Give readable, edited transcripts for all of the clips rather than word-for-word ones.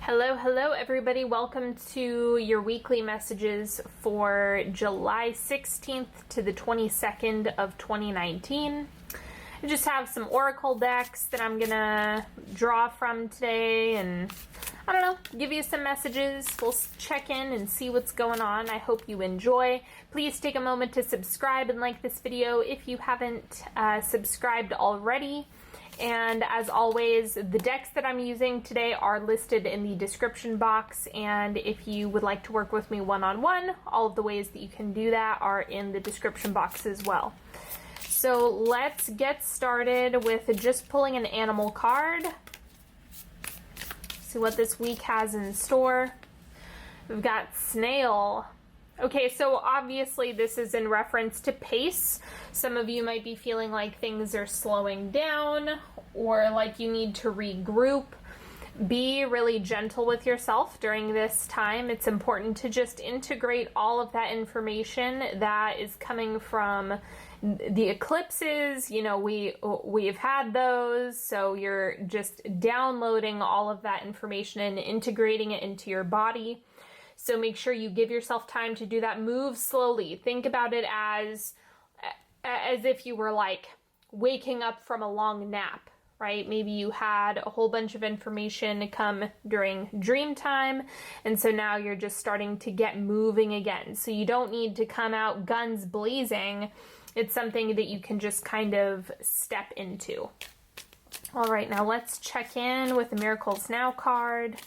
Hello everybody. Welcome to your weekly messages for July 16th to the 22nd of 2019. I just have some oracle decks that I'm gonna draw from today and I don't know, give you some messages. We'll check in and see what's going on. I hope you enjoy. Please take a moment to subscribe and like this video if you haven't subscribed already. And as always, the decks that I'm using today are listed in the description box, and if you would like to work with me one-on-one, all of the ways that you can do that are in the description box as well. So let's get started with just pulling an animal card. See what this week has in store. We've got Snail. Okay, so obviously this is in reference to pace. Some of you might be feeling like things are slowing down or like you need to regroup. Be really gentle with yourself during this time. It's important to just integrate all of that information that is coming from the eclipses. You know, we've had those, so you're just downloading all of that information and integrating it into your body. So make sure you give yourself time to do that. Move slowly. Think about it as if you were like waking up from a long nap, right? Maybe you had a whole bunch of information come during dream time, and so now you're just starting to get moving again. So you don't need to come out guns blazing. It's something that you can just kind of step into. All right, now let's check in with the Miracles Now card.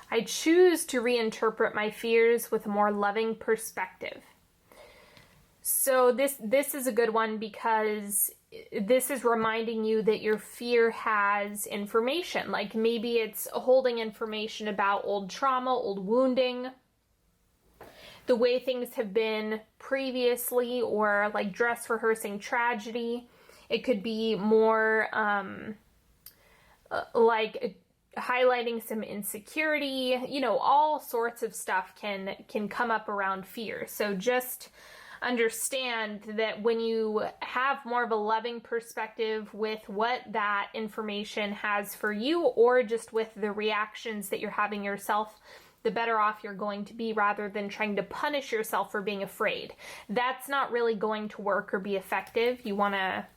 I choose to reinterpret my fears with a more loving perspective. So this is a good one because this is reminding you that your fear has information. Like maybe it's holding information about old trauma, old wounding, the way things have been previously, or like dress rehearsing tragedy. It could be more like highlighting some insecurity, you know, all sorts of stuff can come up around fear. So just understand that when you have more of a loving perspective with what that information has for you, or just with the reactions that you're having yourself, the better off you're going to be, rather than trying to punish yourself for being afraid. That's not really going to work or be effective. You want to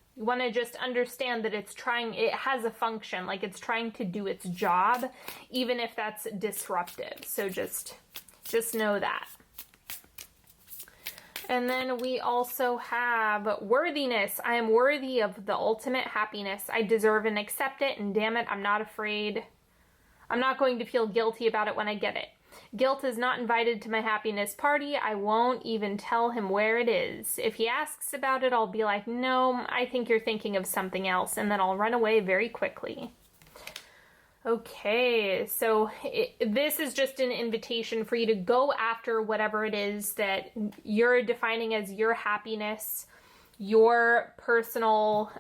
just understand that it has a function, like it's trying to do its job, even if that's disruptive. So just know that. And then we also have worthiness. I am worthy of the ultimate happiness. I deserve and accept it, and damn it, I'm not afraid. I'm not going to feel guilty about it when I get it. Guilt is not invited to my happiness party. I won't even tell him where it is. If he asks about it, I'll be like, no, I think you're thinking of something else, and then I'll run away very quickly. Okay, so this is just an invitation for you to go after whatever it is that you're defining as your happiness, your personal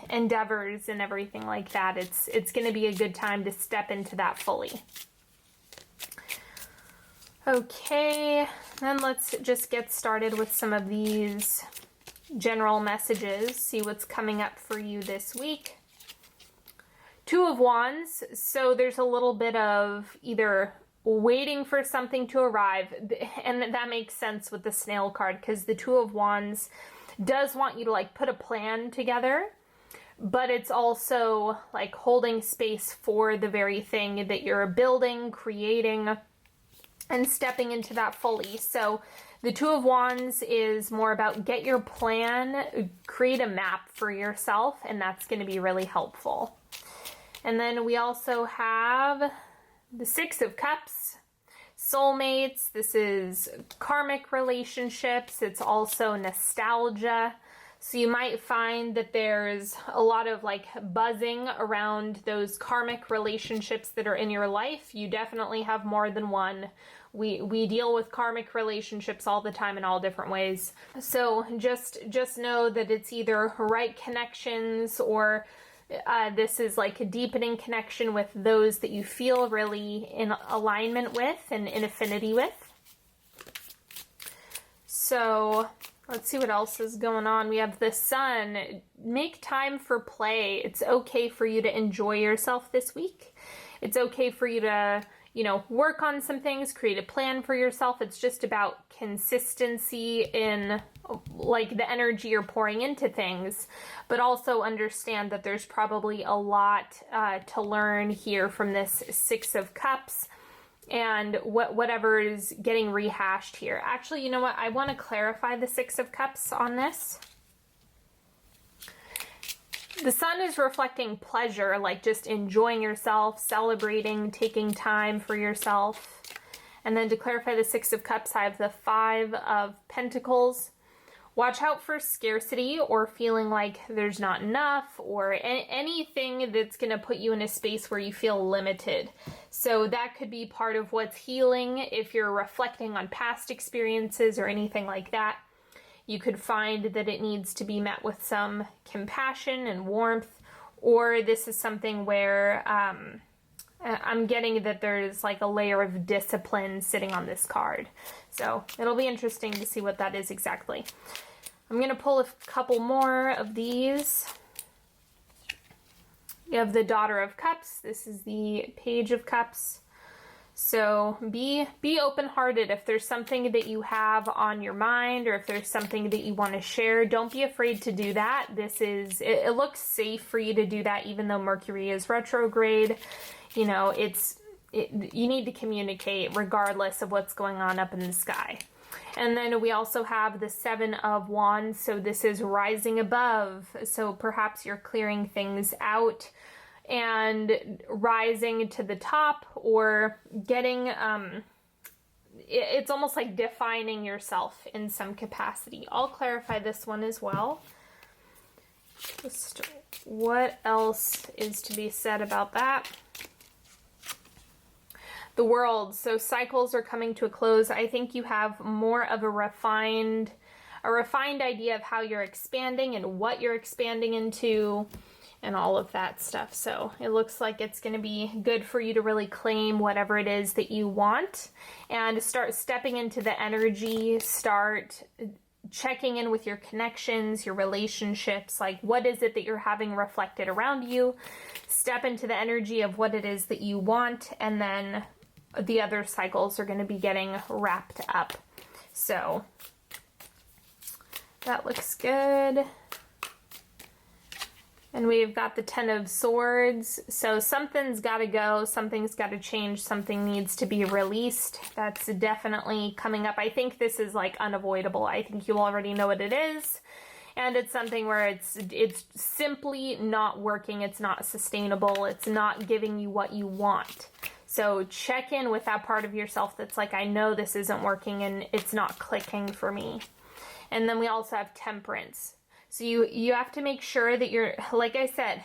endeavors and everything like that. It's going to be a good time to step into that fully. Okay, then let's just get started with some of these general messages, see what's coming up for you this week. Two of Wands, so there's a little bit of either waiting for something to arrive, and that makes sense with the Snail card, because the Two of Wands does want you to like put a plan together, but it's also like holding space for the very thing that you're building, creating, and stepping into that fully. So the Two of Wands is more about get your plan, create a map for yourself, and that's going to be really helpful. And then we also have the Six of Cups, soulmates. This is karmic relationships. It's also nostalgia. So you might find that there's a lot of like buzzing around those karmic relationships that are in your life. You definitely have more than one. We deal with karmic relationships all the time in all different ways. So just know that it's either right connections, or this is like a deepening connection with those that you feel really in alignment with and in affinity with. So Let's see what else is going on. We have the Sun. Make time for play. It's okay for you to enjoy yourself this week. It's okay for you to, work on some things, create a plan for yourself. It's just about consistency in like the energy you're pouring into things, but also understand that there's probably a lot to learn here from this Six of Cups and whatever is getting rehashed here. Actually, you know what? I want to clarify the Six of Cups on this. The Sun is reflecting pleasure, like just enjoying yourself, celebrating, taking time for yourself. And then to clarify the Six of Cups, I have the Five of Pentacles. Watch out for scarcity or feeling like there's not enough or anything that's going to put you in a space where you feel limited. So that could be part of what's healing if you're reflecting on past experiences or anything like that. You could find that it needs to be met with some compassion and warmth, or this is something where I'm getting that there's like a layer of discipline sitting on this card. So it'll be interesting to see what that is exactly. I'm going to pull a couple more of these. You have the Daughter of Cups. This is the Page of Cups. So be open-hearted. If there's something that you have on your mind or if there's something that you want to share, don't be afraid to do that. It looks safe for you to do that even though Mercury is retrograde. You need to communicate regardless of what's going on up in the sky. And then we also have the Seven of Wands. So this is rising above. So perhaps you're clearing things out and rising to the top, or getting, it's almost like defining yourself in some capacity. I'll clarify this one as well. Just what else is to be said about that? The World. So cycles are coming to a close. I think you have more of a refined idea of how you're expanding and what you're expanding into and all of that stuff. So it looks like it's going to be good for you to really claim whatever it is that you want and start stepping into the energy, start checking in with your connections, your relationships, like what is it that you're having reflected around you, step into the energy of what it is that you want, and then the other cycles are going to be getting wrapped up. So that looks good. And we've got the Ten of Swords. So something's got to go, something's got to change, something needs to be released. That's definitely coming up. I think this is like unavoidable. I think you already know what it is. And it's something where it's simply not working. It's not sustainable. It's not giving you what you want. So check in with that part of yourself that's like, I know this isn't working and it's not clicking for me. And then we also have Temperance. So you have to make sure that you're, like I said,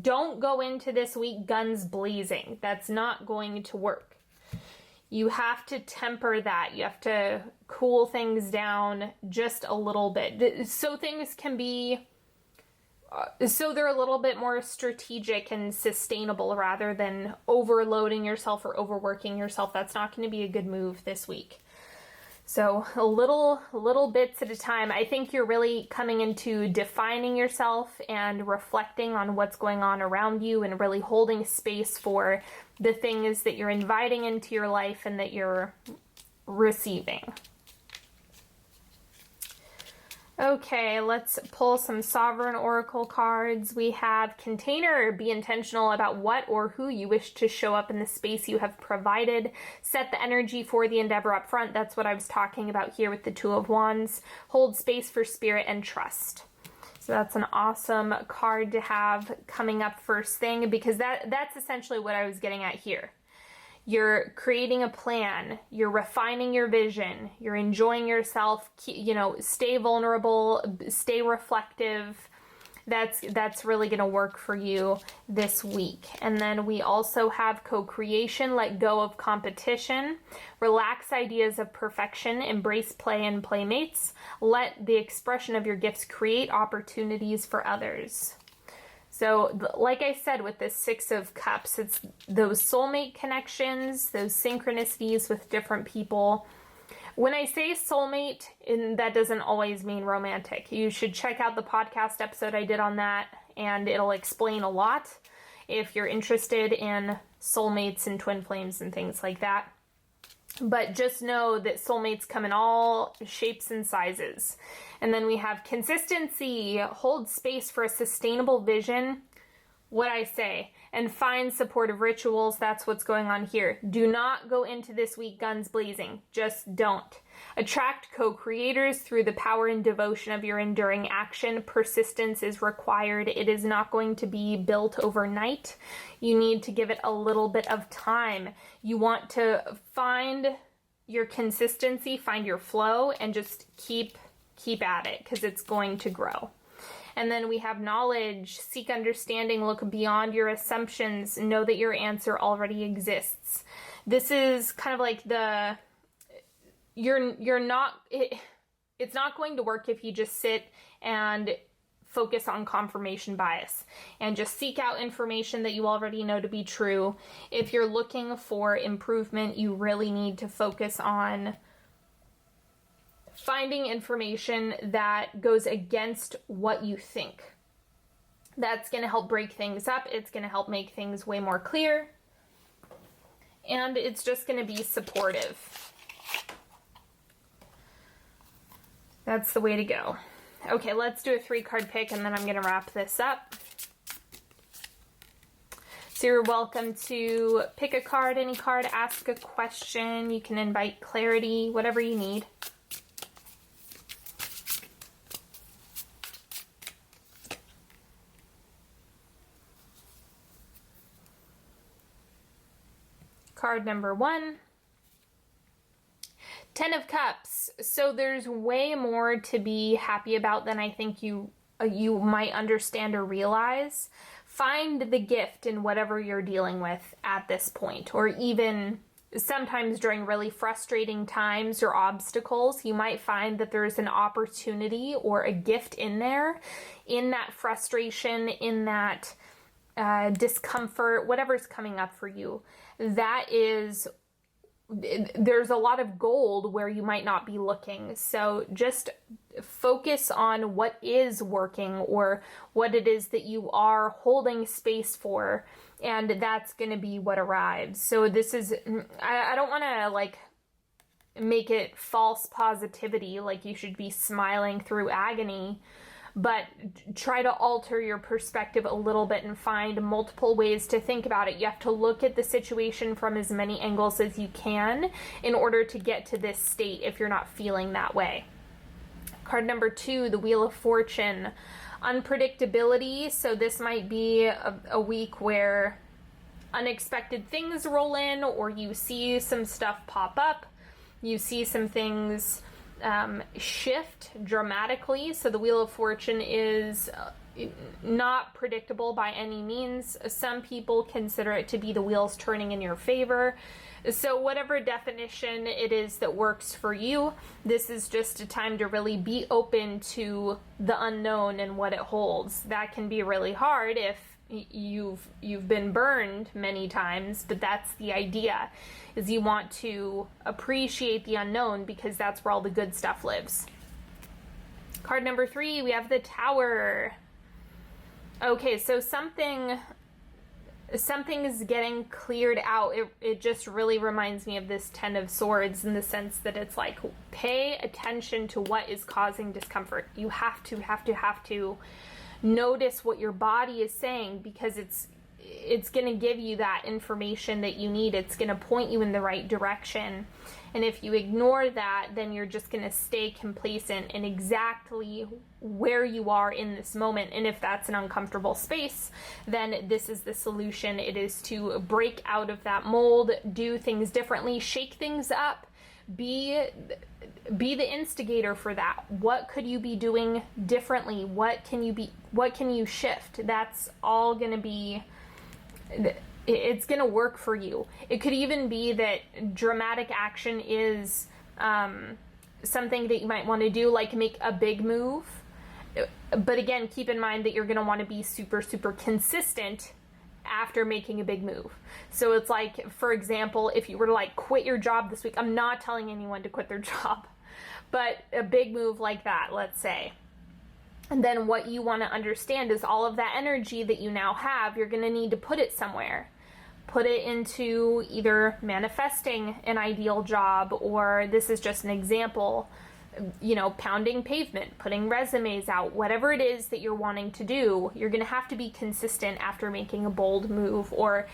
don't go into this week guns blazing. That's not going to work. You have to temper that. You have to cool things down just a little bit. So things can be, so they're a little bit more strategic and sustainable rather than overloading yourself or overworking yourself. That's not going to be a good move this week. So a little bits at a time. I think you're really coming into defining yourself and reflecting on what's going on around you and really holding space for the things that you're inviting into your life and that you're receiving. Okay, let's pull some Sovereign Oracle cards. We have Container. Be intentional about what or who you wish to show up in the space you have provided. Set the energy for the endeavor up front. That's what I was talking about here with the Two of Wands. Hold space for spirit and trust. So that's an awesome card to have coming up first thing, because that's essentially what I was getting at here. You're creating a plan, you're refining your vision, you're enjoying yourself, stay vulnerable, stay reflective. That's really going to work for you this week. And then we also have co-creation, let go of competition, relax ideas of perfection, embrace play and playmates, let the expression of your gifts create opportunities for others. So like I said, with this Six of Cups, it's those soulmate connections, those synchronicities with different people, When I say soulmate, and that doesn't always mean romantic. You should check out the podcast episode I did on that, and it'll explain a lot if you're interested in soulmates and twin flames and things like that. But just know that soulmates come in all shapes and sizes. And then we have consistency, hold space for a sustainable vision. What I say, and find supportive rituals. That's what's going on here. Do not go into this week guns blazing. Just don't. Attract co-creators through the power and devotion of your enduring action. Persistence is required. It is not going to be built overnight. You need to give it a little bit of time. You want to find your consistency, find your flow, and just keep at it, because it's going to grow. And then we have knowledge, seek understanding, look beyond your assumptions, know that your answer already exists. This is kind of like it's not going to work if you just sit and focus on confirmation bias and just seek out information that you already know to be true. If you're looking for improvement, you really need to focus on finding information that goes against what you think. That's going to help break things up. It's going to help make things way more clear. And it's just going to be supportive. That's the way to go. Okay, let's do a 3-card pick, and then I'm going to wrap this up. So you're welcome to pick a card, any card, ask a question. You can invite clarity, whatever you need. Card number 1, 10 of Cups. So there's way more to be happy about than I think you might understand or realize. Find the gift in whatever you're dealing with at this point, or even sometimes during really frustrating times or obstacles, you might find that there's an opportunity or a gift in there, in that frustration, in that discomfort, whatever's coming up for you. There's a lot of gold where you might not be looking. So just focus on what is working, or what it is that you are holding space for, and that's going to be what arrives. So this is, I don't want to like make it false positivity, like you should be smiling through agony, but try to alter your perspective a little bit and find multiple ways to think about it. You have to look at the situation from as many angles as you can in order to get to this state if you're not feeling that way. Card number 2, the Wheel of Fortune. Unpredictability. So this might be a week where unexpected things roll in, or you see some stuff pop up. You see some things shift dramatically. So the Wheel of Fortune is not predictable by any means. Some people consider it to be the wheels turning in your favor. So whatever definition it is that works for you, this is just a time to really be open to the unknown and what it holds. That can be really hard if you've been burned many times, but that's the idea, is you want to appreciate the unknown, because that's where all the good stuff lives. Card number 3, we have the Tower. Okay, so something is getting cleared out. It just really reminds me of this 10 of Swords, in the sense that it's like, pay attention to what is causing discomfort. You have to notice what your body is saying, because it's going to give you that information that you need. It's going to point you in the right direction. And if you ignore that, then you're just going to stay complacent in exactly where you are in this moment. And if that's an uncomfortable space, then this is the solution. It is to break out of that mold, do things differently, shake things up, be the instigator for that. What could you be doing differently? What can you shift? That's all going to be, it's going to work for you. It could even be that dramatic action is something that you might want to do, like make a big move. But again, keep in mind that you're going to want to be super, super consistent after making a big move. So it's like, for example, if you were to like quit your job this week, I'm not telling anyone to quit their job, but a big move like that, let's say. And then what you want to understand is all of that energy that you now have, you're going to need to put it somewhere. Put it into either manifesting an ideal job, or this is just an example, you know, pounding pavement, putting resumes out, whatever it is that you're wanting to do, you're going to have to be consistent after making a bold move or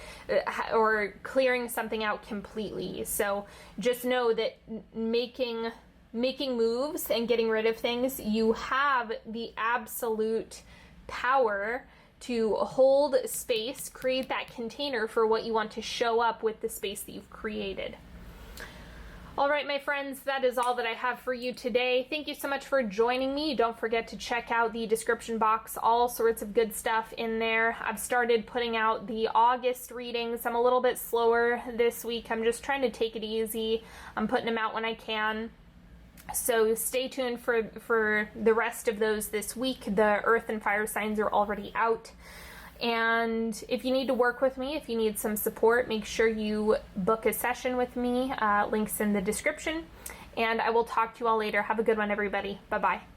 clearing something out completely. So just know that making moves and getting rid of things, you have the absolute power to hold space, create that container for what you want to show up with the space that you've created. All right, my friends, that is all that I have for you today. Thank you so much for joining me. Don't forget to check out the description box, all sorts of good stuff in there. I've started putting out the August readings. I'm a little bit slower this week. I'm just trying to take it easy. I'm putting them out when I can. So stay tuned for the rest of those this week. The earth and fire signs are already out. And if you need to work with me, if you need some support, make sure you book a session with me. Links in the description. And I will talk to you all later. Have a good one, everybody. Bye-bye.